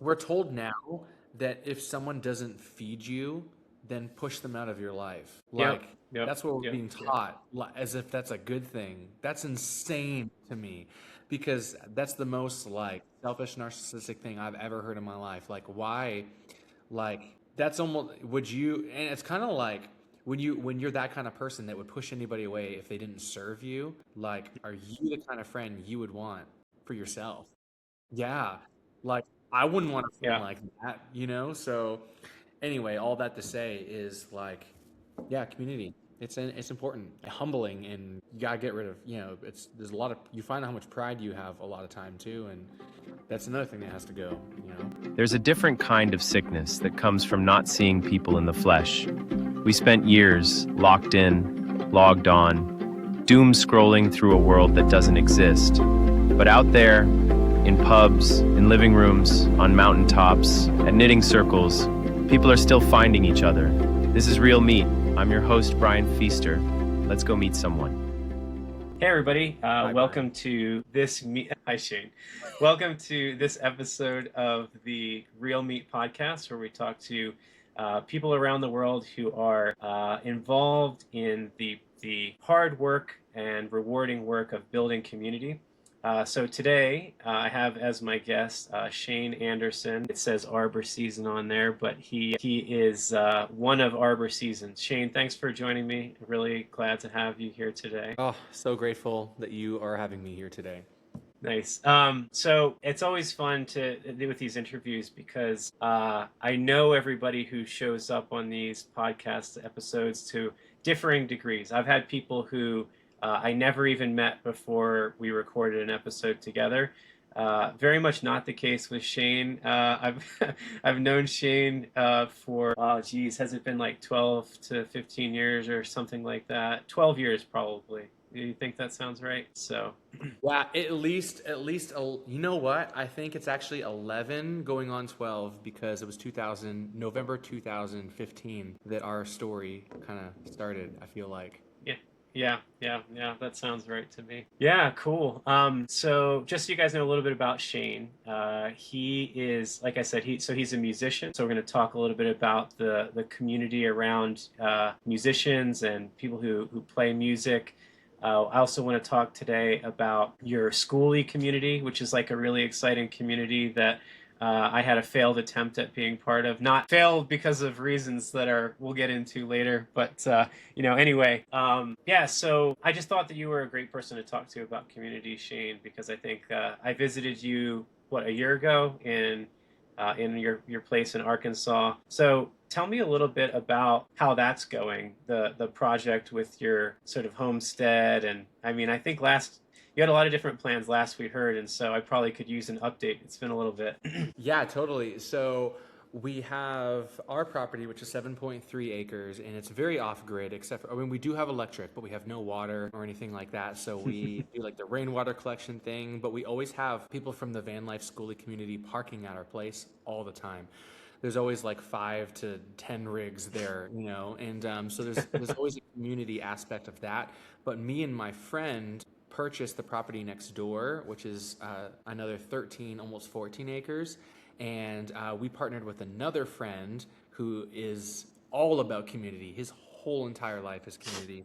we're told now that if someone doesn't feed you, then push them out of your life. Yep, Like yep, that's what we're yep, being yep. taught, as if that's a good thing. That's insane to me because that's the most like selfish narcissistic thing I've ever heard in my life. Like why like that's almost would you and it's kind of like when you're that kind of person that would push anybody away if they didn't serve you, like are you the kind of friend you would want for yourself? Yeah. Like I wouldn't want a friend Yeah. like that, you know? So anyway, all that to say is like yeah, community. It's important, humbling, and you gotta get rid of. It's there's a lot of you find out how much pride you have a lot of time too, and that's another thing that has to go. There's a different kind of sickness that comes from not seeing people in the flesh. We spent years locked in, logged on, doom scrolling through a world that doesn't exist. But out there, in pubs, in living rooms, on mountaintops, at knitting circles, people are still finding each other. This is Real Meat. I'm your host, Brian Feaster. Let's go meet someone. Hey everybody, Hi, welcome Brian. to this meet. Hi Shane, welcome to this episode of the Real Meat podcast, where we talk to people around the world who are involved in the hard work and rewarding work of building community. So today I have as my guest Shane Anderson. It says Arbour Season on there, but he is one of Arbour Seasons. Shane, thanks for joining me. Really glad to have you here today. Oh, so grateful that you are having me here today. Nice. So it's always fun to do with these interviews because I know everybody who shows up on these podcast episodes to differing degrees. I've had people who I never even met before we recorded an episode together. Very much not the case with Shane. I've I've known Shane for geez, has it been like 12 to 15 years or something like that? 12 years probably. Do you think that sounds right? So. Yeah, at least you know what? I think it's actually 11 going on 12 because it was 2000 November 2015 that our story kind of started, I feel like. Yeah, yeah. That sounds right to me. Yeah, cool. So just so you guys know a little bit about Shane, he is, like I said, he's a musician. So we're going to talk a little bit about the community around musicians and people who play music. I also want to talk today about your skoolie community, which is like a really exciting community that I had a failed attempt at being part of. Not failed because of reasons that are we'll get into later, but anyway, yeah. So I just thought that you were a great person to talk to about community, Shane, because I think I visited you a year ago in your place in Arkansas. So tell me a little bit about how that's going, the project with your sort of homestead. And I mean, I think you had a lot of different plans last we heard, and so I probably could use an update. It's been a little bit. Yeah, totally. So we have our property, which is 7.3 acres, and it's very off grid, except for, I mean, we do have electric, but we have no water or anything like that. So we do like the rainwater collection thing, but we always have people from the van life schoolie community parking at our place all the time. There's always like 5 to 10 rigs there, and so there's always a community aspect of that. But me and my friend purchased the property next door, which is another 13, almost 14 acres. And we partnered with another friend who is all about community. His whole entire life is community.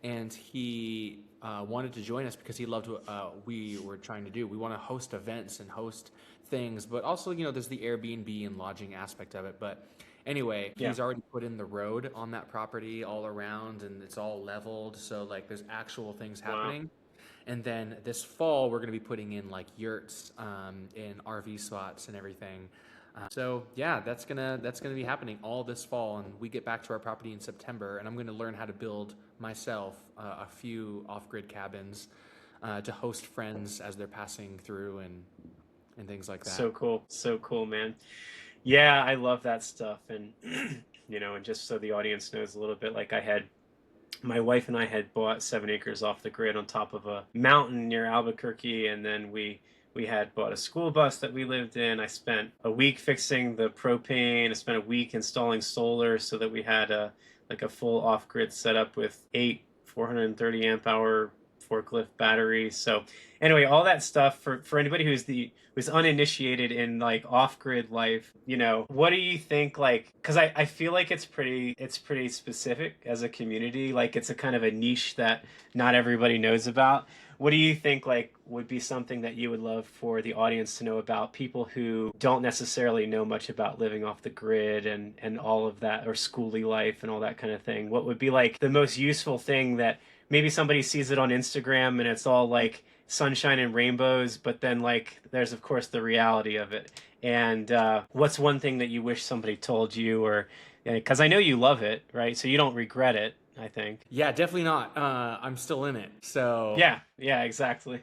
And he wanted to join us because he loved what we were trying to do. We want to host events and host things, but also, there's the Airbnb and lodging aspect of it. But anyway, Yeah. he's already put in the road on that property all around, and it's all leveled. So, like, there's actual things Wow. happening. And then this fall, we're going to be putting in like yurts in RV spots and everything. So yeah, that's gonna be happening all this fall, and we get back to our property in September, and I'm going to learn how to build myself a few off-grid cabins to host friends as they're passing through and things like that. So cool, man. Yeah, I love that stuff. And and just so the audience knows a little bit, like my wife and I had bought 7 acres off the grid on top of a mountain near Albuquerque, and then we had bought a school bus that we lived in. I spent a week fixing the propane. I spent a week installing solar so that we had a full off-grid setup with 8 430 amp hour forklift batteries. So anyway, all that stuff for anybody who's uninitiated in like off-grid life, what do you think, like, because I feel like it's pretty specific as a community, like it's a kind of a niche that not everybody knows about. What do you think, like, would be something that you would love for the audience to know about people who don't necessarily know much about living off the grid and all of that, or skoolie life and all that kind of thing? What would be like the most useful thing that maybe somebody sees it on Instagram and it's all like sunshine and rainbows, but then like there's of course the reality of it. And what's one thing that you wish somebody told you, or because I know you love it, right? So you don't regret it, I think. Yeah, definitely not. I'm still in it. So Yeah, exactly.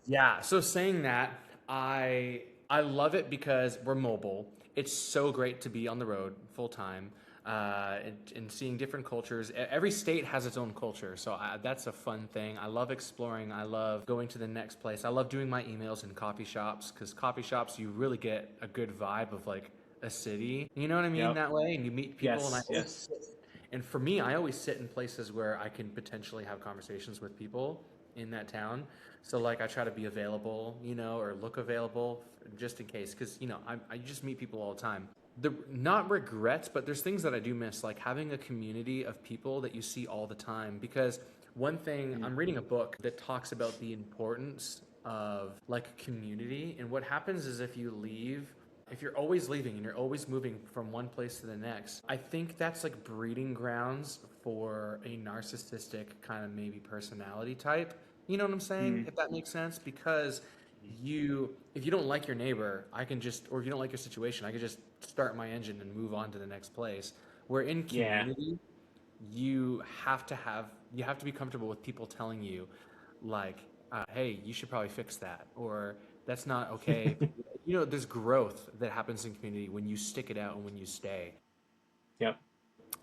yeah. So saying that, I love it because we're mobile. It's so great to be on the road full time, and seeing different cultures. Every state has its own culture, so that's a fun thing. I love exploring. I love going to the next place. I love doing my emails in coffee shops, because coffee shops, you really get a good vibe of like a city. You know what I mean? Yep. That way, and you meet people. Yes, And yes. and for me, I always sit in places where I can potentially have conversations with people in that town. So like I try to be available, or look available just in case, because I just meet people all the time. Not regrets, but there's things that I do miss, like having a community of people that you see all the time. Because one thing, I'm reading a book that talks about the importance of like community, and what happens is if you're always leaving and you're always moving from one place to the next, I think that's like breeding grounds for a narcissistic kind of maybe personality type. You know what I'm saying? If that makes sense, because if you don't like your neighbor, or if you don't like your situation, I can just start my engine and move on to the next place. Where in Yeah. community, you have to be comfortable with people telling you, like, hey, you should probably fix that, or that's not okay. There's growth that happens in community when you stick it out and when you stay. Yep.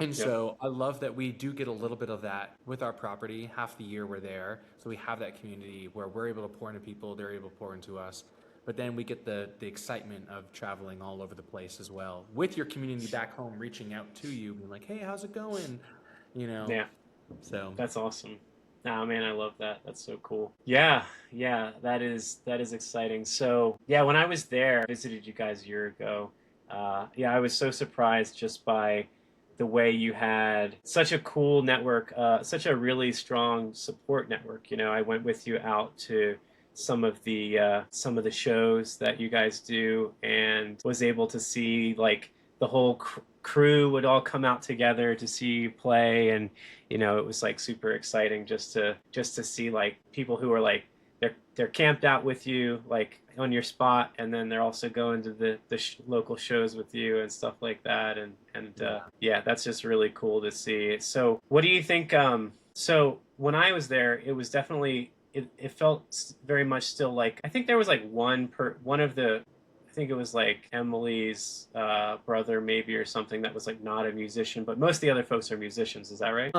And Yep. so I love that we do get a little bit of that with our property. Half the year we're there. So we have that community where we're able to pour into people, they're able to pour into us. But then we get the excitement of traveling all over the place as well, with your community back home reaching out to you, being like, hey, how's it going? Yeah. So That's awesome. Oh man, I love that. That's so cool. Yeah, that is exciting. So yeah, when I was there, I visited you guys a year ago. Yeah, I was so surprised just by the way you had such a cool network, such a really strong support network. I went with you out to some of the shows that you guys do, and was able to see like the whole crew would all come out together to see you play, and it was like super exciting just to see like people who are like they're camped out with you like on your spot, and then they're also going to the local shows with you and stuff like that, and yeah, that's just really cool to see. So what do you think? So when I was there, it was definitely it felt very much still like, I think there was like one of the, I think it was like Emily's brother maybe, or something, that was like not a musician, but most of the other folks are musicians. Is that right?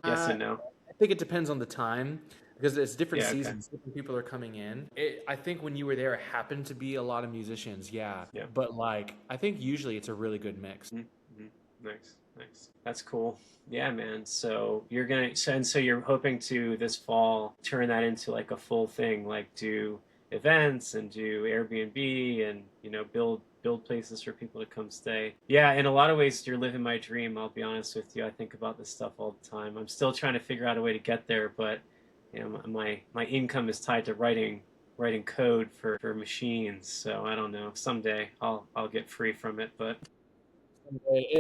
Yes and no. I think it depends on the time, because it's different Yeah, okay. seasons. Different people are coming in. I think when you were there, it happened to be a lot of musicians. Yeah. Yeah. But like, I think usually it's a really good mix. Mm-hmm. Nice. That's cool. Yeah, man. So so you're hoping to this fall turn that into like a full thing, like do events and do Airbnb, and build places for people to come stay. Yeah, in a lot of ways you're living my dream, I'll be honest with you. I think about this stuff all the time. I'm still trying to figure out a way to get there, but my income is tied to writing code for machines. So I don't know. Someday I'll get free from it, but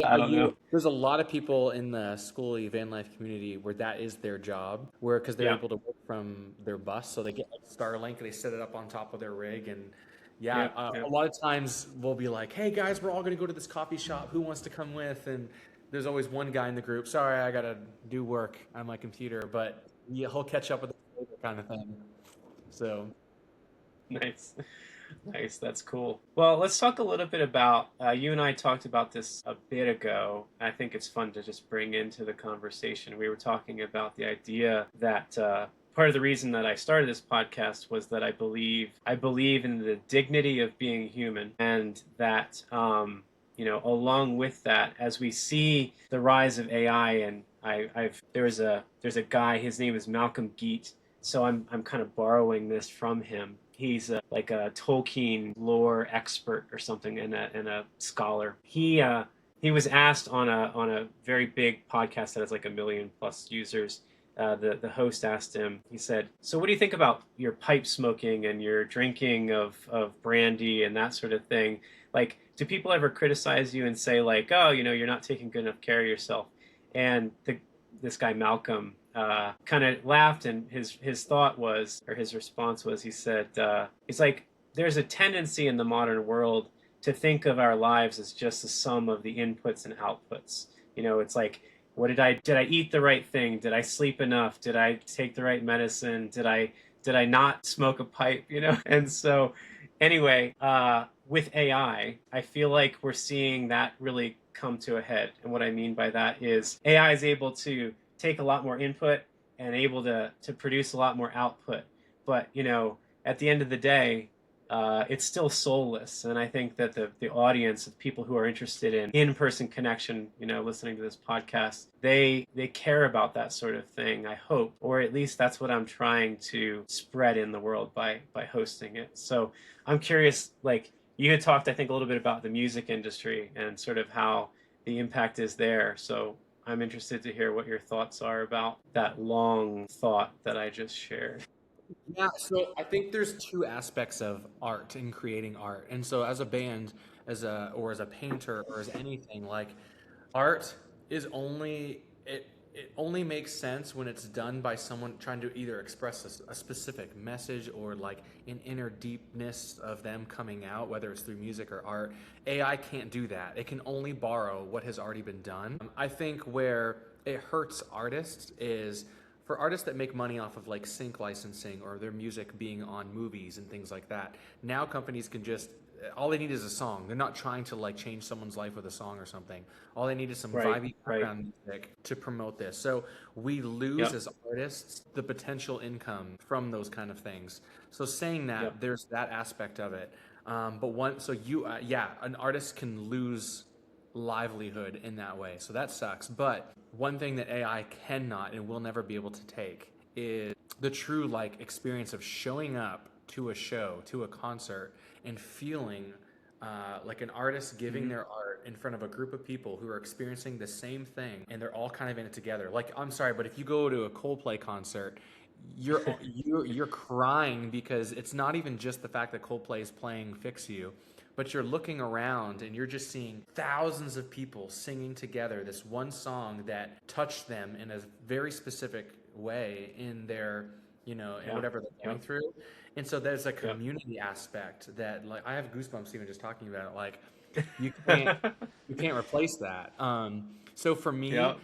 I don't know. There's a lot of people in the schoolie van life community where that is their job, because they're Yeah. able to work from their bus, so they get like Starlink, they set it up on top of their rig, and Yeah. a lot of times we'll be like, hey guys, we're all going to go to this coffee shop. Who wants to come with? And there's always one guy in the group, sorry, I got to do work on my computer, but he'll catch up with us later, kind of thing. So Nice. That's cool. Well, let's talk a little bit about, you and I talked about this a bit ago. I think it's fun to just bring into the conversation. We were talking about the idea that part of the reason that I started this podcast was that I believe in the dignity of being human, and that along with that, as we see the rise of AI, and there's a guy, his name is Malcolm Geet, So I'm kind of borrowing this from him. He's like a Tolkien lore expert or something, and a scholar. He was asked on a very big podcast that has like 1 million+ users. The host asked him. He said, "So what do you think about your pipe smoking and your drinking of brandy and that sort of thing? Like, do people ever criticize you and say like, oh, you know, you're not taking good enough care of yourself?" And this guy Malcolm kind of laughed, and his thought was, or his response was, he said, he's like, there's a tendency in the modern world to think of our lives as just the sum of the inputs and outputs. You know, it's like, what did I eat the right thing? Did I sleep enough? Did I take the right medicine? Did I not smoke a pipe? You know, and so anyway, with AI, I feel like we're seeing that really come to a head. And what I mean by that is AI is able to take a lot more input and able to produce a lot more output. But, you know, at the end of the day, it's still soulless. And I think that the audience of people who are interested in in-person connection, you know, listening to this podcast, they care about that sort of thing, I hope, or at least that's what I'm trying to spread in the world by hosting it. So I'm curious, like, you had talked, I think, a little bit about the music industry and sort of how the impact is there. So I'm interested to hear what your thoughts are about that long thought that I just shared. Yeah, so I think there's two aspects of art and creating art. And so as a band, as a painter or as anything, like art is only it only makes sense when it's done by someone trying to either express a specific message or like an inner deepness of them coming out, whether it's through music or art. AI can't do that. It can only borrow what has already been done. I think where it hurts artists is for artists that make money off of like sync licensing or their music being on movies and things like that. Now companies can just all they need is a song. They're not trying to like change someone's life with a song or something. All they need is some Right, vibey right. background music to promote this. So we lose Yep, as artists the potential income from those kind of things. So saying yep. that, there's that aspect of it. But one, so you, yeah, an artist can lose livelihood in that way. So that sucks. But one thing that AI cannot and will never be able to take is the true like experience of showing up to a show, to a concert, and feeling like an artist giving Hmm. their art in front of a group of people who are experiencing the same thing, and they're all kind of in it together. Like, I'm sorry, but if you go to a Coldplay concert, you're crying because it's not even just the fact that Coldplay is playing "Fix You," but you're looking around and you're just seeing thousands of people singing together this one song that touched them in a very specific way in their, you know, in Yeah, whatever they're going yep, through. And so there's a yep. community aspect that like I have goosebumps even just talking about it. Like you can't you can't replace that. So for me, Yep.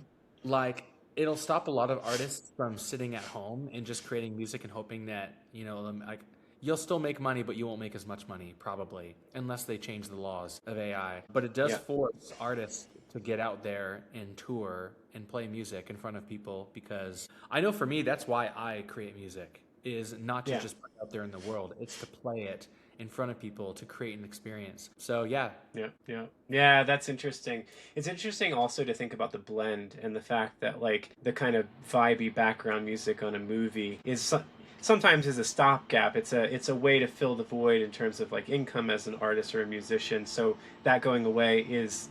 like it'll stop a lot of artists from sitting at home and just creating music and hoping that, you know, like you'll still make money, but you won't make as much money probably unless they change the laws of AI. But it does Yeah, force artists to get out there and tour and play music in front of people because I know for me that's why I create music is not to yeah. just put it out there in the world. It's to play it in front of people to create an experience. So yeah, Yeah, yeah. Yeah, that's interesting. It's interesting also to think about the blend and the fact that like the kind of vibey background music on a movie sometimes is a stopgap. It's a way to fill the void in terms of like income as an artist or a musician. So that going away is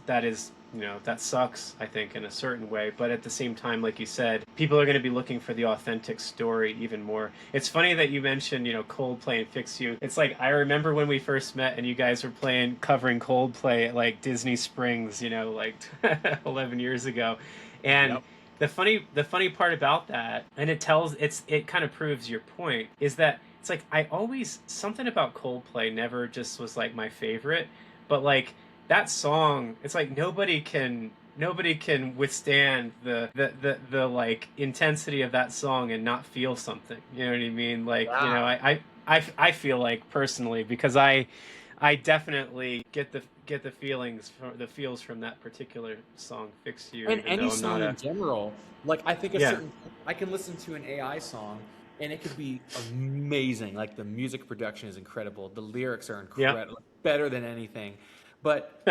you know, that sucks, I think, in a certain way. But at the same time, like you said, people are going to be looking for the authentic story even more. It's funny that you mentioned, you know, Coldplay and Fix You. It's like I remember when we first met and you guys were covering Coldplay at like Disney Springs, you know, like 11 years ago. And yep. the funny part about that, and it kind of proves your point, is that it's like I always something about Coldplay never just was like my favorite, but like that song, it's like nobody can withstand the like intensity of that song and not feel something. You know what I mean? Like, you know, Yeah. I feel like personally because I definitely get the feelings from the feels from that particular song "Fix You," And even any though I'm not song a in general, like I think a yeah, certain, I can listen to an AI song and it could be amazing. Like the music production is incredible, the lyrics are yeah. incredible, better than anything. But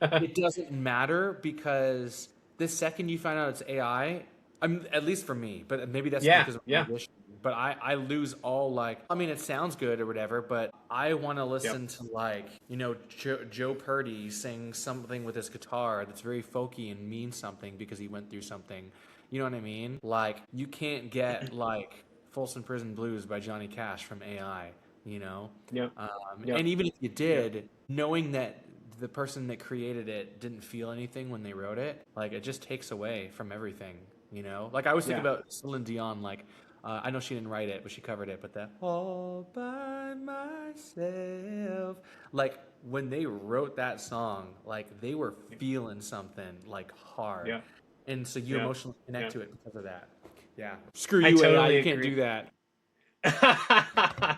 it doesn't matter because the second you find out it's AI, I'm at least for me, but maybe that's Yeah, because I'm a yeah. musician. but I lose all like, I mean, it sounds good or whatever, but I want to listen to like, you know, Joe Purdy sing something with his guitar that's very folky and means something because he went through something. You know what I mean? Like, you can't get like Folsom Prison Blues by Johnny Cash from AI, you know? Yep. And even if you did, knowing that the person that created it didn't feel anything when they wrote it, like it just takes away from everything, you know? Like I always think about Celine Dion, like I know she didn't write it, but she covered it, but that all by myself, like when they wrote that song, like they were feeling something like hard. Yeah. And so you emotionally connect to it because of that. Yeah. Screw I you, AI, totally you can't agree. do that.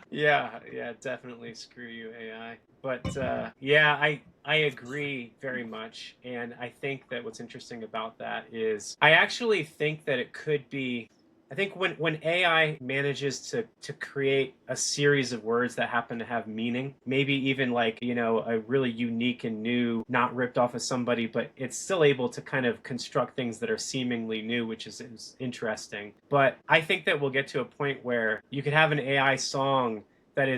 Yeah, definitely screw you, AI. But yeah, I agree very much, and I think that what's interesting about that is I actually think that it could be. I think when AI manages to create a series of words that happen to have meaning, maybe even like, you know, a really unique and new, not ripped off of somebody, but it's still able to kind of construct things that are seemingly new, which is interesting. But I think that we'll get to a point where you could have an AI song that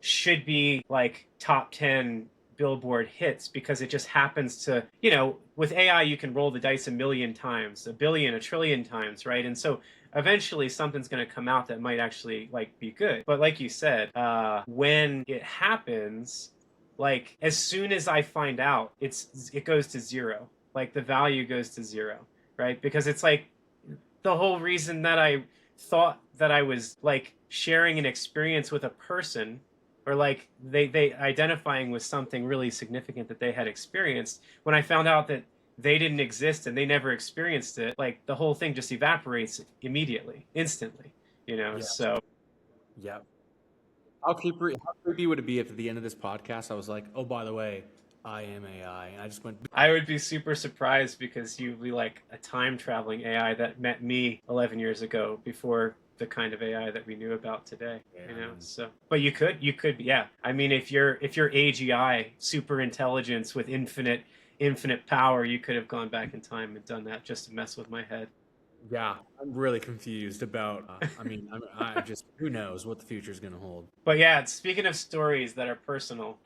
should be like top 10 Billboard hits because it just happens to, you know, with AI you can roll the dice a million times, a billion, a trillion times, right? And so eventually something's going to come out that might actually like be good. But like you said, when it happens, like as soon as I find out, it goes to zero. Like the value goes to zero, right? Because it's like the whole reason that I thought that I was like sharing an experience with a person, or like they identifying with something really significant that they had experienced, when I found out that they didn't exist and they never experienced it, like the whole thing just evaporates immediately, instantly, you know. Yes. So Yep. How creepy would it be if at the end of this podcast I was like, oh, by the way, I am AI, and I just went. I would be super surprised because you'd be like a time traveling AI that met me 11 years ago before the kind of AI that we knew about today, you know. So, but you could, yeah. I mean, if you're AGI, super intelligence with infinite power, you could have gone back in time and done that just to mess with my head. Yeah, I'm really confused about. I mean, I just who knows what the future is going to hold. But yeah, speaking of stories that are personal,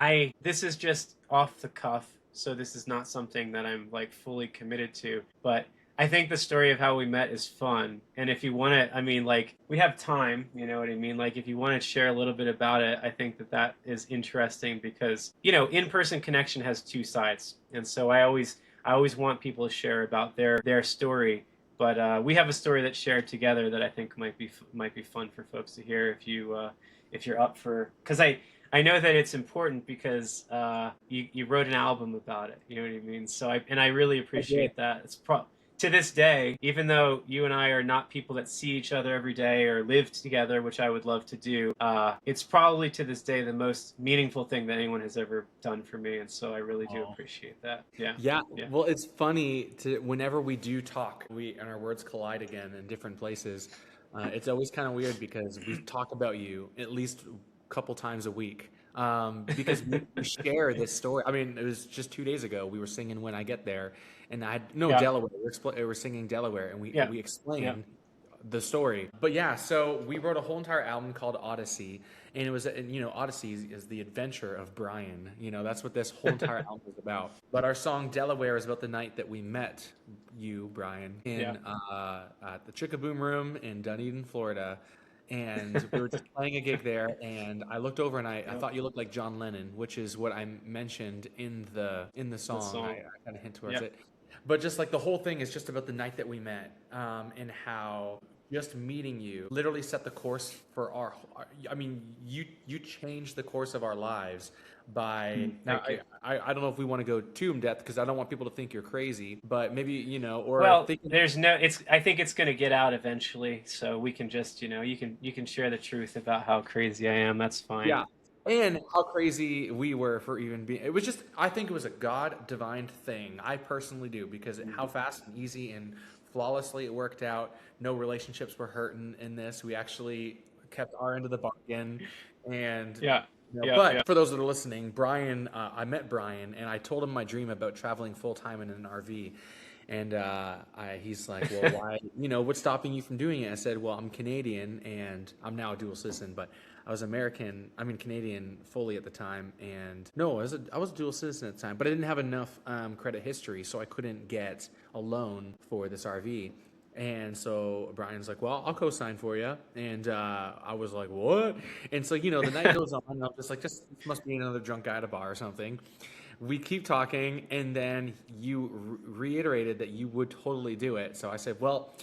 this is just off the cuff, so this is not something that I'm like fully committed to, but I think the story of how we met is fun. And if you want to, I mean, like we have time, you know what I mean? Like if you want to share a little bit about it, I think that is interesting because, you know, in-person connection has two sides. And so I always want people to share about their story. But we have a story that's shared together that I think might be fun for folks to hear if you're up for, because I know that it's important because you wrote an album about it. You know what I mean? So I really appreciate that. It's to this day, even though you and I are not people that see each other every day or live together, which I would love to do, it's probably to this day the most meaningful thing that anyone has ever done for me, and so I really do appreciate that. Yeah. Well, it's funny whenever we do talk, and our words collide again in different places. It's always kind of weird because we talk about you at least a couple times a week. Because we share this story. I mean, it was just 2 days ago we were singing "When I Get There," and Delaware. We're singing Delaware, and we explained the story. But yeah, so we wrote a whole entire album called Odyssey, and it was, you know, Odyssey is the adventure of Brian. You know, that's what this whole entire album is about. But our song Delaware is about the night that we met you, Brian, in at the Chickaboom Room in Dunedin, Florida. And we were just playing a gig there, and I looked over and I thought you looked like John Lennon, which is what I mentioned in the song. I kind of hint towards it, but just like the whole thing is just about the night that we met, and how just meeting you literally set the course for I mean, you changed the course of our lives by now. I don't know if we want to go too in depth because I don't want people to think you're crazy, but maybe, you know, or there's no, I think it's going to get out eventually, so we can just, you know, you can share the truth about how crazy I am. That's fine. Yeah. And how crazy we were for even being, it was just, I think it was a God divine thing. I personally do, because how fast and easy and flawlessly it worked out. No relationships were hurting in this. We actually kept our end of the bargain. And for those that are listening, Brian, I met Brian and I told him my dream about traveling full time in an RV. And he's like, well, why, what's stopping you from doing it? I said, well, I'm Canadian and I'm now a dual citizen, but I was Canadian fully at the time. And no, I was a dual citizen at the time, but I didn't have enough credit history, so I couldn't get a loan for this RV. And so Brian's like, well, I'll co-sign for you. And I was like, what? And so, the night goes on. And I'm just like, this must be another drunk guy at a bar or something. We keep talking. And then you reiterated that you would totally do it. So I said, well,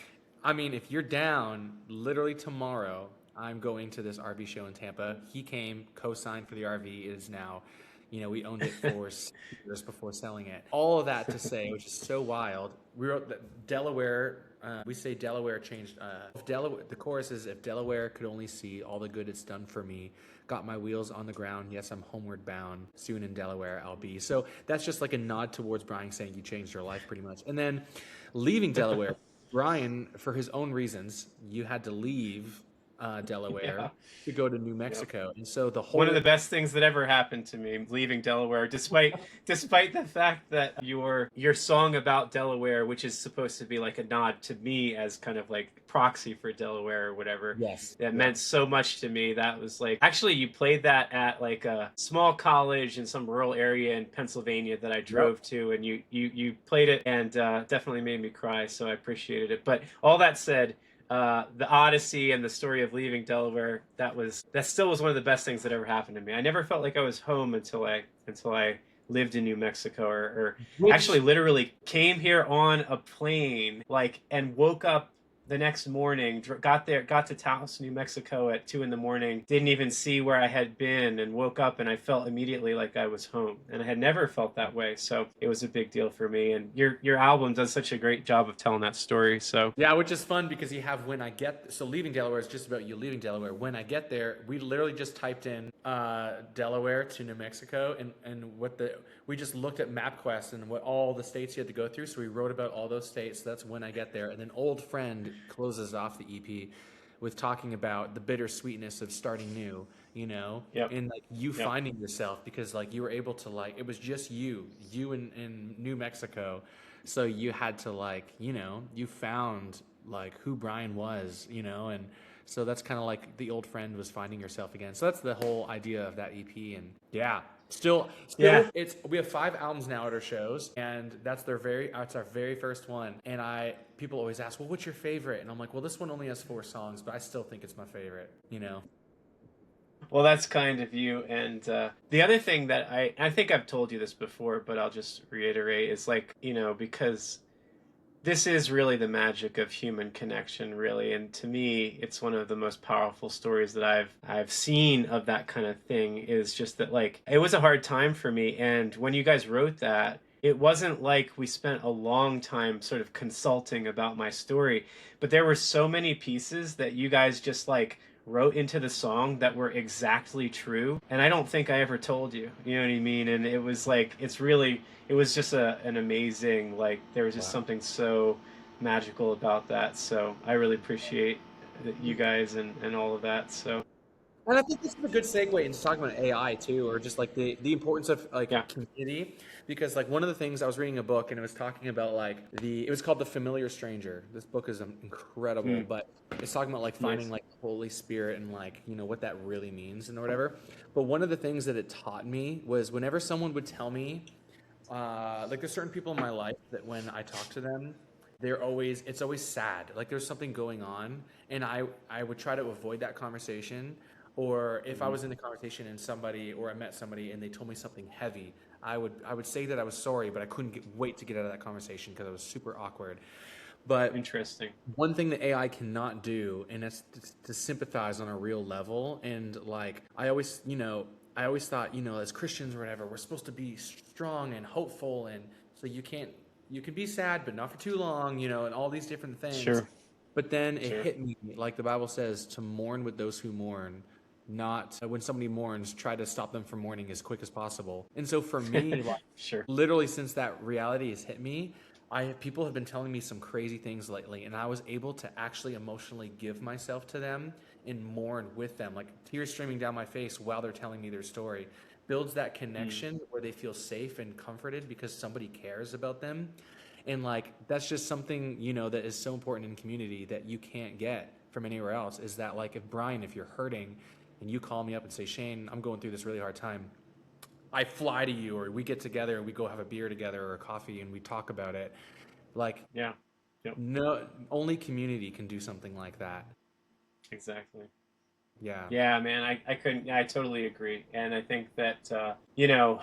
I mean, if you're down, literally tomorrow, I'm going to this RV show in Tampa. He came, co-signed for the RV. It is now, we owned it for 6 years before selling it. All of that to say, which is so wild. We wrote that Delaware. We say Delaware changed. The chorus is, if Delaware could only see all the good it's done for me, got my wheels on the ground. Yes, I'm homeward bound. Soon in Delaware I'll be. So that's just like a nod towards Brian saying you changed your life pretty much. And then leaving Delaware, Brian, for his own reasons, you had to leave Delaware to go to New Mexico. And so the whole... One of the best things that ever happened to me leaving Delaware, despite the fact that your song about Delaware, which is supposed to be like a nod to me as kind of like proxy for Delaware or whatever, that meant so much to me. That was like, actually you played that at like a small college in some rural area in Pennsylvania that I drove to, and you played it, and definitely made me cry, so I appreciated it. But all that said, the Odyssey and the story of leaving Delaware, that still was one of the best things that ever happened to me. I never felt like I was home until I lived in New Mexico, or actually literally came here on a plane, and woke up the next morning, got to Taos, New Mexico at 2 a.m, didn't even see where I had been, and woke up and I felt immediately like I was home, and I had never felt that way. So it was a big deal for me, and your album does such a great job of telling that story. So yeah, which is fun because you have so leaving Delaware is just about you leaving Delaware. When I get there, we literally just typed in Delaware to New Mexico, and we just looked at MapQuest and what all the states you had to go through. So we wrote about all those states. So that's when I get there. And then Old Friend closes off the EP with talking about the bittersweetness of starting new, and like you finding yourself, because like you were able to it was just you in New Mexico. So you had to you found like who Brian was, and so that's kind of like the Old Friend was finding yourself again. So that's the whole idea of that EP. And Still, we have 5 albums now at our shows, and that's our very first one. And people always ask, well, what's your favorite? And I'm like, well, this one only has 4 songs, but I still think it's my favorite, Well, that's kind of you. And the other thing that I think I've told you this before, but I'll just reiterate, is because this is really the magic of human connection, really. And to me, it's one of the most powerful stories that I've seen of that kind of thing, is just that, it was a hard time for me. And when you guys wrote that, it wasn't like we spent a long time sort of consulting about my story, but there were so many pieces that you guys just wrote into the song that were exactly true. And I don't think I ever told you, you know what I mean? And it was it was just an amazing, there was just something so magical about that. So I really appreciate you guys and all of that. So. And I think this is a good segue into talking about AI too, or just the importance of community, because one of the things, I was reading a book and it was talking about it was called The Familiar Stranger. This book is incredible, but it's talking about finding the Holy Spirit and what that really means and whatever. But one of the things that it taught me was whenever someone would tell me, there's certain people in my life that when I talk to them, it's always sad. There's something going on, and I would try to avoid that conversation. Or if I was in a conversation or I met somebody and they told me something heavy, I would say that I was sorry, but I couldn't wait to get out of that conversation because I was super awkward. But interesting. One thing that AI cannot do, and that's to sympathize on a real level. And I always thought, as Christians or whatever, we're supposed to be strong and hopeful, and so you can be sad, but not for too long, and all these different things. Sure. But then it hit me, like the Bible says, to mourn with those who mourn. Not when somebody mourns, try to stop them from mourning as quick as possible. And so for me, literally since that reality has hit me, people have been telling me some crazy things lately, and I was able to actually emotionally give myself to them and mourn with them, tears streaming down my face while they're telling me their story. Builds that connection where they feel safe and comforted because somebody cares about them. And like, that's just something, you know, that is so important in community that you can't get from anywhere else, is that like, if you're hurting and you call me up and say, Shane, I'm going through this really hard time, I fly to you, or we get together and we go have a beer together or a coffee and we talk about it. Like, Yeah. Yep. no, only community can do something like that. Exactly. Yeah. Yeah, man, I couldn't, I totally agree. And I think that, you know,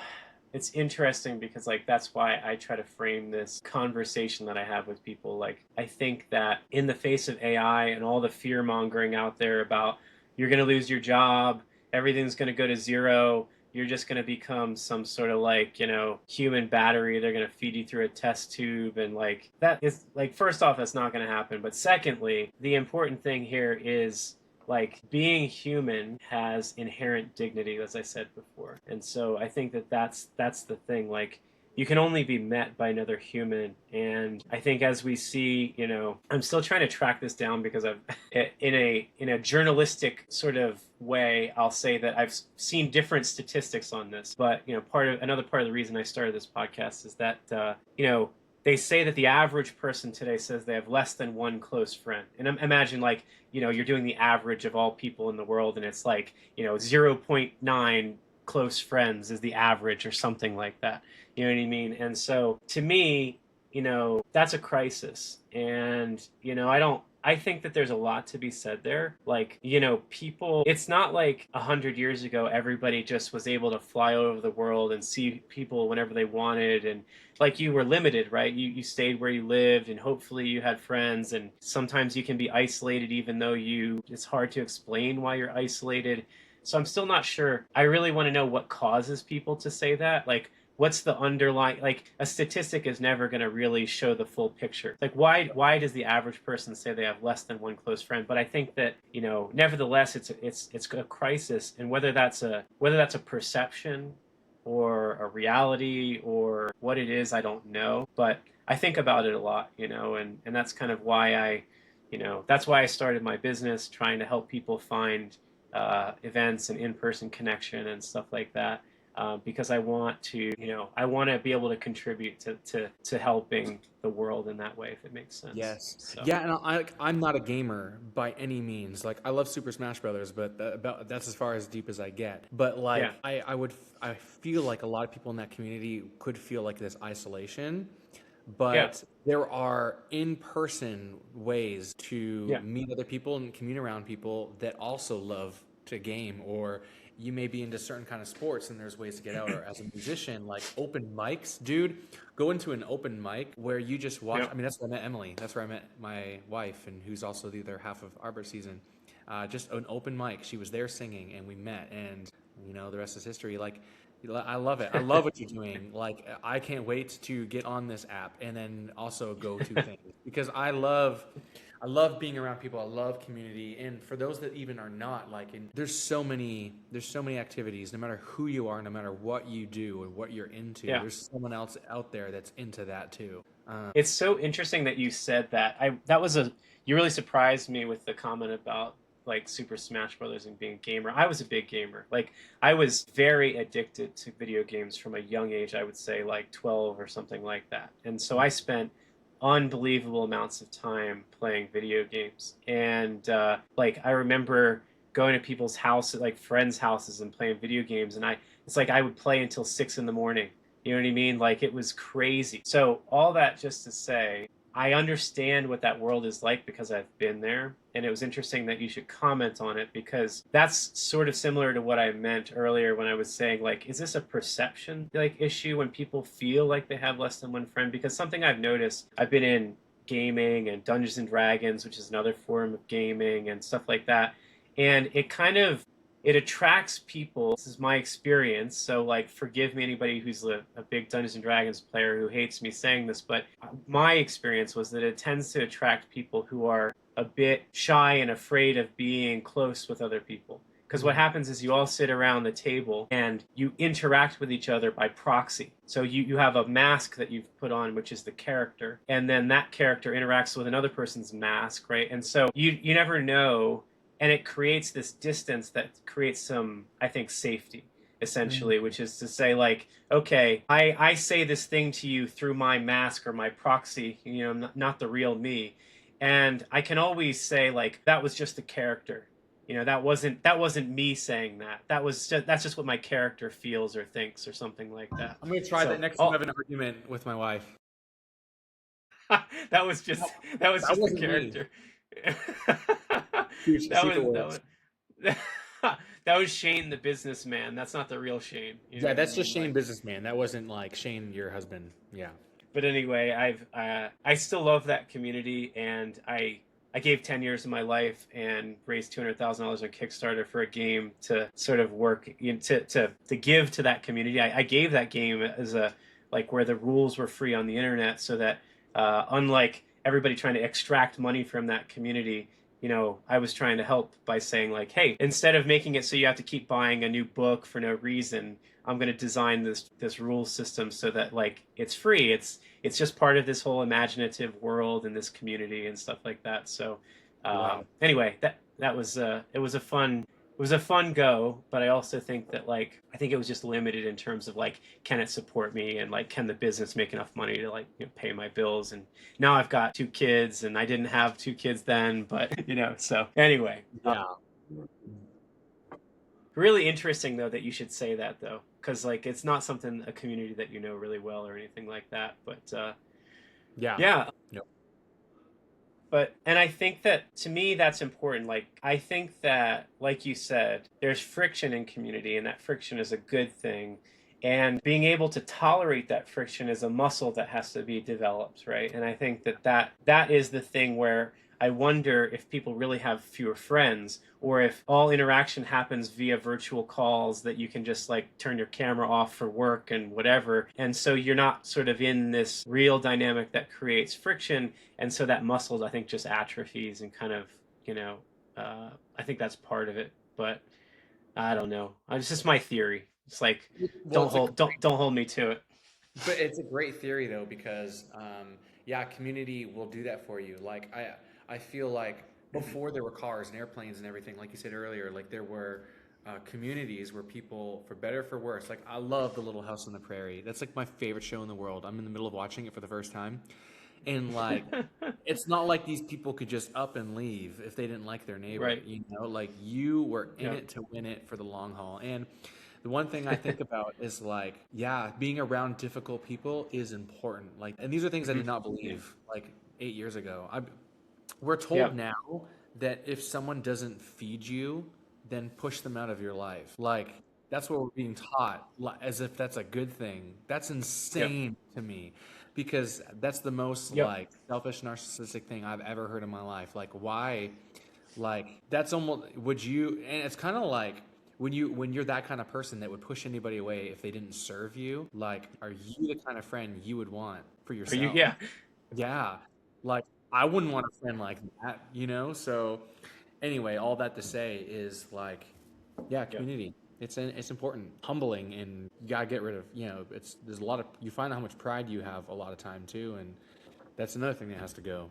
it's interesting because like that's why I try to frame this conversation that I have with people. Like, I think that in the face of AI and all the fear mongering out there about you're going to lose your job, everything's going to go to zero, you're just going to become some sort of like, you know, human battery. They're going to feed you through a test tube. And like, that is like, first off, that's not going to happen. But secondly, the important thing here is like being human has inherent dignity, as I said before. And so I think that that's the thing. Like, you can only be met by another human. And I think as we see, you know, I'm still trying to track this down because I've in a journalistic sort of way, I'll say that I've seen different statistics on this. But, you know, another part of the reason I started this podcast is that you know, they say that the average person today says they have less than one close friend. And imagine, like, you know, you're doing the average of all people in the world, and it's like, you know, 0.9 close friends is the average or something like that. You know what I mean? And so to me, you know, that's a crisis. And, you know, I think that there's a lot to be said there. Like, you know, people, it's not like 100 years ago, everybody just was able to fly over the world and see people whenever they wanted. And like, you were limited, right? You stayed where you lived, and hopefully you had friends. And sometimes you can be isolated, even though it's hard to explain why you're isolated. So I'm still not sure. I really want to know what causes people to say that. Like, what's the underlying, like, a statistic is never going to really show the full picture. Like, why does the average person say they have less than one close friend? But I think that, you know, nevertheless, it's a crisis. And whether that's a perception or a reality or what it is, I don't know. But I think about it a lot, you know, and that's kind of why that's why I started my business, trying to help people find events and in-person connection and stuff like that. Because I want to be able to contribute to helping the world in that way, if it makes sense. Yes. So. Yeah, and I'm not a gamer by any means. Like, I love Super Smash Brothers, but that's as far as deep as I get. But like, yeah. I feel like a lot of people in that community could feel like this isolation, but there are in-person ways to meet other people and commune around people that also love to game, or you may be into certain kind of sports and there's ways to get out. Or as a musician, like open mics, dude, go into an open mic where you just watch. I mean, that's where I met Emily. That's where I met my wife, and who's also the other half of Arbour season. Just an open mic. She was there singing, and we met, and you know, the rest is history. Like, I love it. I love what you're doing. Like, I can't wait to get on this app and then also go to things, because I love being around people. I love community. And for those that even are not, like, there's so many activities, no matter who you are, no matter what you do or what you're into, there's someone else out there that's into that too. It's so interesting that you said that. You really surprised me with the comment about like Super Smash Brothers and being a gamer. I was a big gamer. Like, I was very addicted to video games from a young age. I would say like 12 or something like that. And so I spent unbelievable amounts of time playing video games. And like, I remember going to people's houses, like friends' houses, and playing video games. And it's like I would play until 6 a.m. You know what I mean? Like, it was crazy. So all that just to say, I understand what that world is like because I've been there. And it was interesting that you should comment on it, because that's sort of similar to what I meant earlier when I was saying, like, is this a perception like issue when people feel like they have less than one friend? Because something I've noticed, I've been in gaming and Dungeons and Dragons, which is another form of gaming and stuff like that. And it attracts people. This is my experience, so like, forgive me anybody who's a big Dungeons and Dragons player who hates me saying this, but my experience was that it tends to attract people who are a bit shy and afraid of being close with other people. Because what happens is you all sit around the table and you interact with each other by proxy. So you have a mask that you've put on, which is the character, and then that character interacts with another person's mask, right? And so you never know. And it creates this distance that creates some, I think, safety. essentially, which is to say, like, okay, I say this thing to you through my mask or my proxy, not the real me. And I can always say, like, that was just a character. That wasn't me saying that. That's just what my character feels or thinks or something like that. I'm gonna try So, that next time I have an argument with my wife. that was just the wasn't me. character. See if it works. That was Shane the businessman. That's not the real Shane. Yeah, that's just Shane businessman. That wasn't like Shane your husband. Yeah. But anyway, I still love that community, and I gave 10 years of my life and raised $200,000 on Kickstarter for a game to sort of work to give to that community. I gave that game as where the rules were free on the internet, so that unlike everybody trying to extract money from that community, I was trying to help by saying, like, hey, instead of making it so you have to keep buying a new book for no reason, I'm going to design this rule system so that, like, it's free. It's just part of this whole imaginative world and this community and stuff like that. So Wow. anyway, that was it was a fun go, but I also think that, like, I think it was just limited in terms of, like, can it support me, and, like, can the business make enough money to, like, pay my bills. And now I've got 2 kids, and I didn't have 2 kids then, but so anyway. Yeah. Really interesting though that you should say that, though, because, like, it's not something, a community that really well or anything like that, but Yeah. yeah. Yep. And I think that, to me, that's important. Like, I think that, like you said, there's friction in community, and that friction is a good thing. And being able to tolerate that friction is a muscle that has to be developed, right? And I think that is the thing where I wonder if people really have fewer friends, or if all interaction happens via virtual calls that you can just, like, turn your camera off for work and whatever. And so you're not sort of in this real dynamic that creates friction. And so that muscle, I think, just atrophies and kind of, I think that's part of it. But I don't know. It's just my theory. It's like, Well, don't hold me to it. But it's a great theory though, because yeah, community will do that for you. Like I feel like before there were cars and airplanes and everything, like you said earlier, like there were communities where people, for better or for worse, like I love The Little House on the Prairie. That's like my favorite show in the world. I'm in the middle of watching it for the first time. And like, it's not like these people could just up and leave if they didn't like their neighbor. Right. Like you were in Yeah. it to win it for the long haul. And the one thing I think about is, like, yeah, being around difficult people is important. Like, and these are things I did not believe like 8 years ago. We're told Yeah. now that if someone doesn't feed you, then push them out of your life. Like, that's what we're being taught, as if that's a good thing. That's insane to me, because that's the most Yep. like selfish, narcissistic thing I've ever heard in my life. Like, why? Like, that's almost, would you? And it's kind of like when you're that kind of person that would push anybody away if they didn't serve you. Like, are you the kind of friend you would want for Are yourself? you? Yeah. Yeah. Like, I wouldn't want a friend like that, So anyway, all that to say is, like, yeah, community. It's important, humbling, and you gotta get rid of, there's a lot of, you find out how much pride you have a lot of time too, and that's another thing that has to go,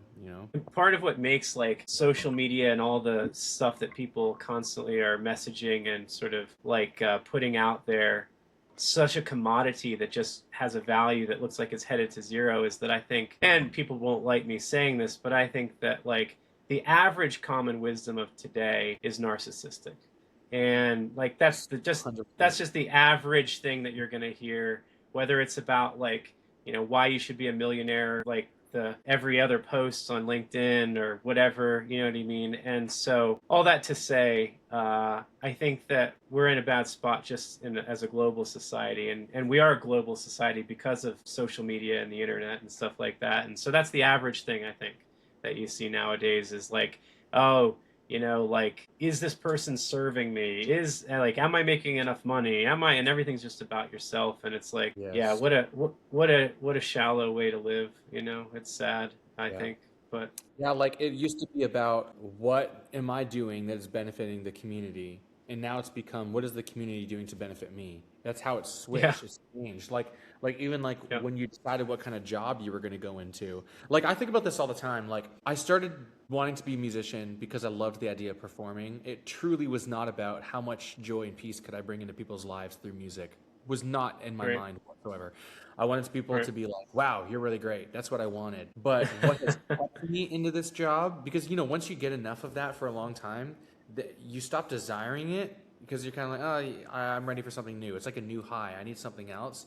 Part of what makes, like, social media and all the stuff that people constantly are messaging and sort of, like, putting out there, such a commodity that just has a value that looks like it's headed to zero, is that I think, and people won't like me saying this, but I think that, like, the average common wisdom of today is narcissistic. And, like, that's just the average thing that you're going to hear, whether it's about, like, why you should be a millionaire, like the every other post on LinkedIn or whatever, you know what I mean? And so all that to say, I think that we're in a bad spot just as a global society. And we are a global society because of social media and the internet and stuff like that. And so that's the average thing, I think, that you see nowadays is, like, oh, like, is this person serving me? Am I making enough money? And everything's just about yourself. And it's like, Yes. yeah, what a shallow way to live. It's sad, I think, but Yeah, like, it used to be about what am I doing that is benefiting the community, and now it's become what is the community doing to benefit me. That's how it's switched. Yeah. It's changed. Like Like even like Yeah. when you decided what kind of job you were going to go into. Like I think about this all the time. Like I started wanting to be a musician because I loved the idea of performing. It truly was not about how much joy and peace could I bring into people's lives through music. Was not in my Right. mind whatsoever. I wanted people Right. to be like, "Wow, you're really great." That's what I wanted. But what has kept me into this job? Because once you get enough of that for a long time, you stop desiring it because you're kind of like, "Oh, I'm ready for something new." It's like a new high. I need something else.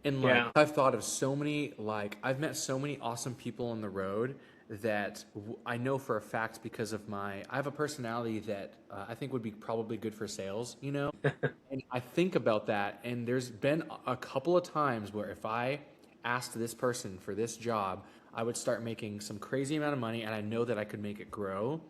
And like Yeah. I've thought of so many, like I've met so many awesome people on the road that I know for a fact because of I have a personality that I think would be probably good for sales, And I think about that, and there's been a couple of times where if I asked this person for this job, I would start making some crazy amount of money, and I know that I could make it grow.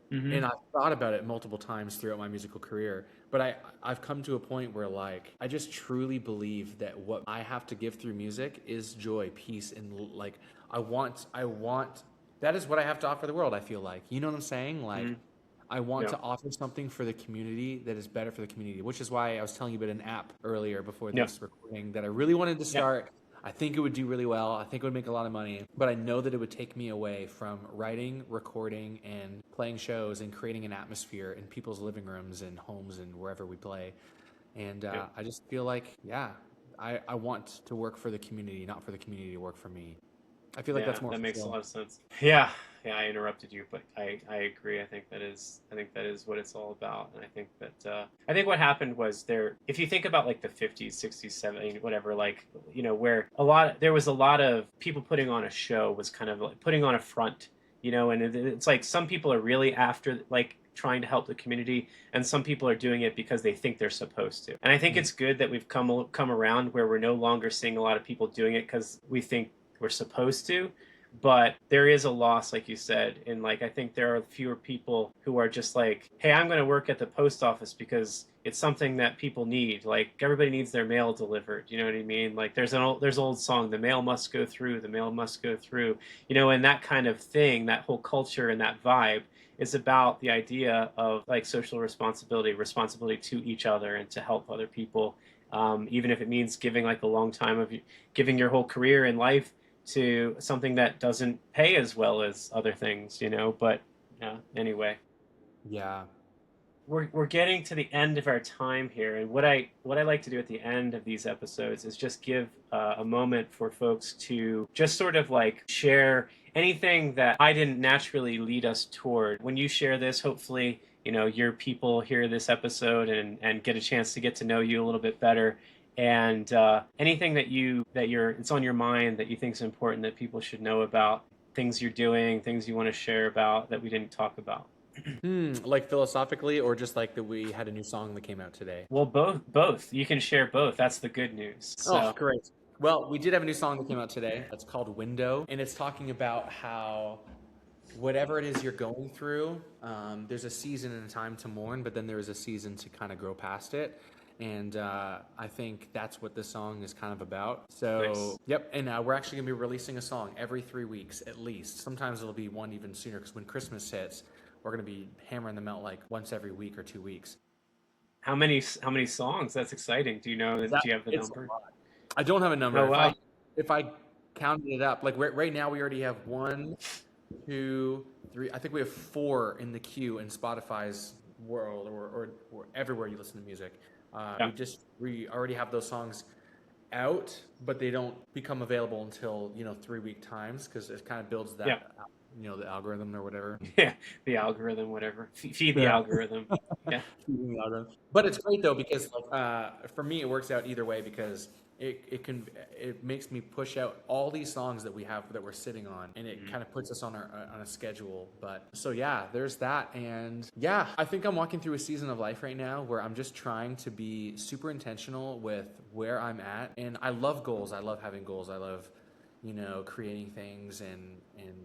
Hmm. And I've thought about it multiple times throughout my musical career, but I've come to a point where like I just truly believe that what I have to give through music is joy, peace, and like I want that is what I have to offer the world. I feel like, you know what I'm saying? Like Hmm. I want Yeah. to offer something for the community that is better for the community, which is why I was telling you about an app earlier before Yeah. this recording that I really wanted to Yeah. start. I think it would do really well. I think it would make a lot of money, but I know that it would take me away from writing, recording, and playing shows and creating an atmosphere in people's living rooms and homes and wherever we play. And Yeah. I just feel like, yeah, I want to work for the community, not for the community to work for me. I feel like Yeah, that's more that makes a fulfilling. lot of sense. Yeah, yeah, I interrupted you, but I agree. I think that is what it's all about. And I think what happened was if you think about like the 50s, 60s, 70s, whatever, like, where there was a lot of people putting on a show was kind of like putting on a front, and it's like some people are really after like trying to help the community, and some people are doing it because they think they're supposed to. And I think Mm. it's good that we've come around where we're no longer seeing a lot of people doing it because we think we're supposed to, but there is a loss, like you said, and like I think there are fewer people who are just like, hey, I'm going to work at the post office because it's something that people need. Like everybody needs their mail delivered, you know what I mean? Like there's an old song, the mail must go through, the mail must go through, and that kind of thing, that whole culture and that vibe is about the idea of like social responsibility to each other and to help other people, even if it means giving like a long time of giving your whole career in life to something that doesn't pay as well as other things, But anyway, Yeah. we're getting to the end of our time here, and what I like to do at the end of these episodes is just give a moment for folks to just sort of like share anything that I didn't naturally lead us toward. When you share this, hopefully, your people hear this episode and get a chance to get to know you a little bit better. And anything that it's on your mind that you think is important that people should know about, things you're doing, things you want to share about that we didn't talk about. Like philosophically, or just like that we had a new song that came out today? Well, both. You can share both. That's the good news. Oh, So, great. Well, we did have a new song that came out today. It's called Window, and it's talking about how whatever it is you're going through, there's a season and a time to mourn, but then there is a season to kind of grow past it. And I think that's what this song is kind of about. So, nice. yep. And we're actually going to be releasing a song every 3 weeks at least. Sometimes it'll be one even sooner because when Christmas hits, we're going to be hammering them out like once every week or 2 weeks. How many songs? That's exciting. Do you have the It's a number? lot. I don't have a number. Oh wow. If I counted it up, like right now we already have 1, 2, 3. I think we have 4 in the queue in Spotify's world or everywhere you listen to music. Yeah. We already have those songs out, but they don't become available until 3-week times because it kind of builds that Yeah. The algorithm or whatever. Yeah, the algorithm, whatever. Feed the Yeah. algorithm. Yeah. Feeding the algorithm. But it's great though because like for me it works out either way because it makes me push out all these songs that we have that we're sitting on, and it kind of puts us on a schedule. But so yeah, there's that. And yeah, I think I'm walking through a season of life right now where I'm just trying to be super intentional with where I'm at. And I love goals. I love having goals. I love creating things and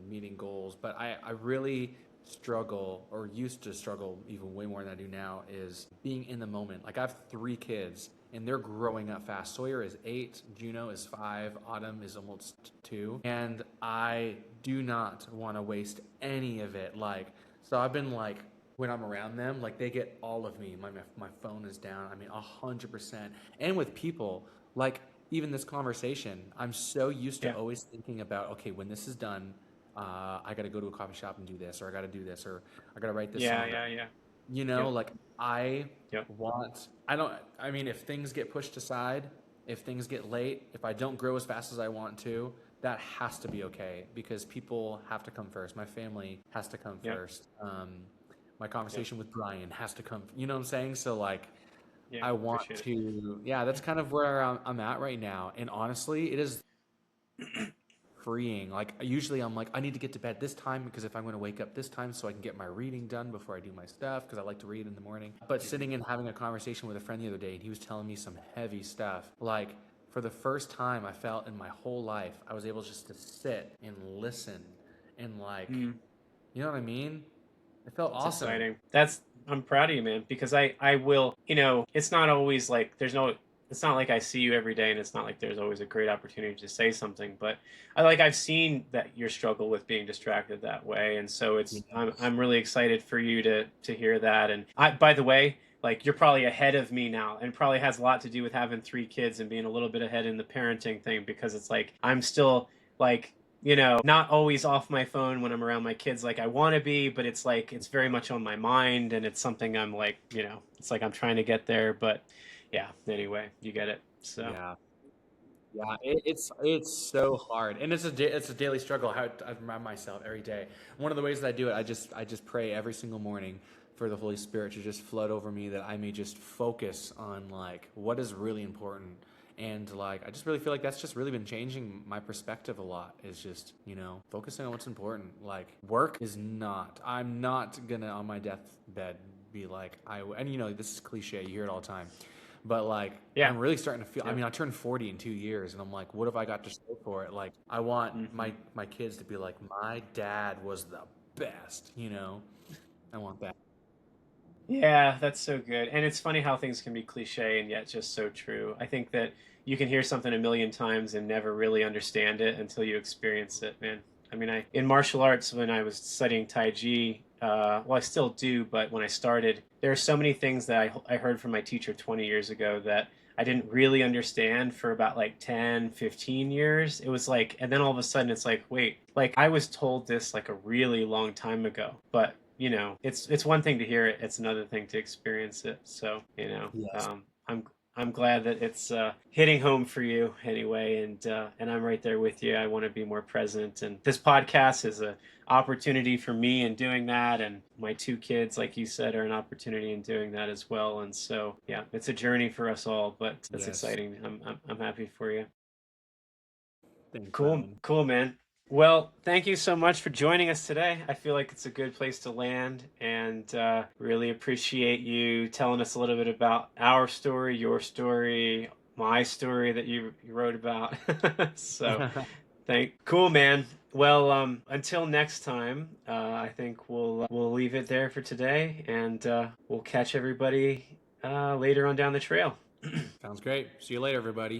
meeting goals. But I really struggle, or used to struggle even way more than I do now, is being in the moment. Like I have 3 kids and they're growing up fast. Sawyer is 8, Juno is 5, Autumn is almost 2, and I do not want to waste any of it. Like, so I've been like, when I'm around them, like they get all of me. My phone is down. I mean, 100%. And with people, like even this conversation, I'm so used to Yeah. always thinking about, okay, when this is done, I got to go to a coffee shop and do this, or I got to do this, or I got to write this Yeah. song. Yeah. Yeah. You know, Yep. like I Yep. I don't, I mean, if things get pushed aside, if things get late, if I don't grow as fast as I want to, that has to be okay because people have to come first. My family has to come Yep. first. My Yep. conversation with Brian has to come, you know what I'm saying? So like, Yeah. I want Appreciate to, yeah, that's kind of where I'm at right now. And honestly, it is it. freeing. Like usually I'm like, I need to get to bed this time because if I'm going to wake up this time so I can get my reading done before I do my stuff because I like to read in the morning. But sitting and having a conversation with a friend the other day and he was telling me some heavy stuff. Like for the first time I felt in my whole life, I was able just to sit and listen and like, Mm. you know what I mean? It felt That's awesome. exciting. I'm proud of you, man, because I will, it's not always like it's not like I see you every day and it's not like there's always a great opportunity to say something, but I've seen that your struggle with being distracted that way. And so Yes. I'm really excited for you to hear that. And by the way, like you're probably ahead of me now and probably has a lot to do with having 3 kids and being a little bit ahead in the parenting thing because it's like I'm still like not always off my phone when I'm around my kids like I want to be, but it's like it's very much on my mind and it's something I'm like, it's like I'm trying to get there, but yeah, anyway, you get it. So, Yeah. Yeah, it's so hard, and it's a daily struggle. How I remind myself every day. One of the ways that I do it, I just pray every single morning for the Holy Spirit to just flood over me, that I may just focus on like what is really important, and like I just really feel like that's just really been changing my perspective a lot. Is just focusing on what's important. Like work is not. I'm not gonna on my deathbed be like and this is cliche. You hear it all the time. But like, yeah. I'm really starting to feel. I Yeah. mean, I turned 40 in 2 years, and I'm like, what have I got to show for it? Like, I want Hmm. my kids to be like, my dad was the best. I want that. Yeah, that's so good. And it's funny how things can be cliche and yet just so true. I think that you can hear something a million times and never really understand it until you experience it, man. I mean, in martial arts, when I was studying Tai Chi, well, I still do, but when I started, there are so many things that I heard from my teacher 20 years ago that I didn't really understand for about like 10, 15 years. It was like, and then all of a sudden it's like, wait, like I was told this like a really long time ago, but it's one thing to hear it, it's another thing to experience it. So Yes. I'm glad that it's hitting home for you anyway, and I'm right there with you. I want to be more present, and this podcast is a opportunity for me in doing that, and my 2 kids, like you said, are an opportunity in doing that as well. And so yeah, it's a journey for us all, but that's Yes. exciting. I'm happy for you. Thanks, Cool, Brian. cool, man. Well, thank you so much for joining us today. I feel like it's a good place to land, and really appreciate you telling us a little bit about our story, your story, my story that you wrote about. So, cool, man. Well, until next time, I think we'll leave it there for today, and we'll catch everybody later on down the trail. Sounds great. See you later, everybody.